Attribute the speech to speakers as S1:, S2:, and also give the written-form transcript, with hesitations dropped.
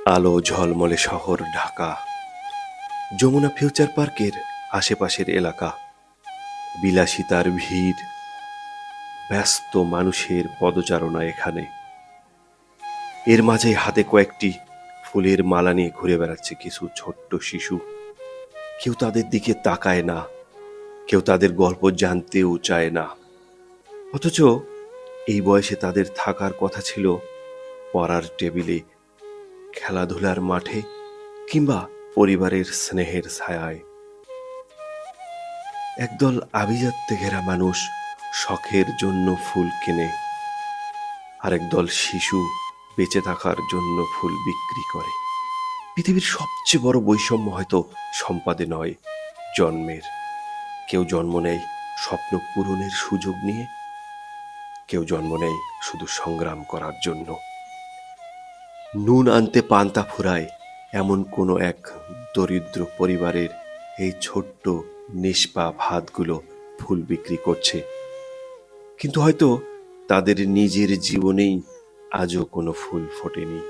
S1: আলো ঝলমলে শহর ঢাকা, যমুনা ফিউচার পার্কের আশেপাশের এলাকা, বিলাসিতার ভিড়, ব্যস্ত মানুষের পদচারণা এখানে। এর মাঝে হাতে কয়েকটি ফুলের মালা নিয়ে ঘুরে বেড়াচ্ছে কিছু ছোট্ট শিশু। কেউ তাদের দিকে তাকায় না, কেউ তাদের গল্প জানতেও চায় না। অথচ এই বয়সে তাদের থাকার কথা ছিল পড়ার টেবিলে, খেলাধুলার মাঠে কিংবা পরিবারের স্নেহের ছায়ায়। একদল আভিজাত্যে ঘেরা মানুষ শখের জন্য ফুল কেনে, আরেক দল শিশু বেঁচে থাকার জন্য ফুল বিক্রি করে। পৃথিবীর সবচেয়ে বড় বৈষম্য হয়তো সম্পাদে নয়, জন্মের। কেউ জন্ম নেয় স্বপ্ন পূরণের সুযোগ নিয়ে, কেউ জন্ম নেয় শুধু সংগ্রাম করার জন্য। নুন আনতে পান্তা ফুরায় এমন কোনো এক দরিদ্র পরিবারের এই ছোট্ট নিষ্পাপ হাতগুলো ফুল বিক্রি করছে। কিন্তু হয়তো তাদের নিজের জীবনেই আজও কোনো ফুল ফোটেনি।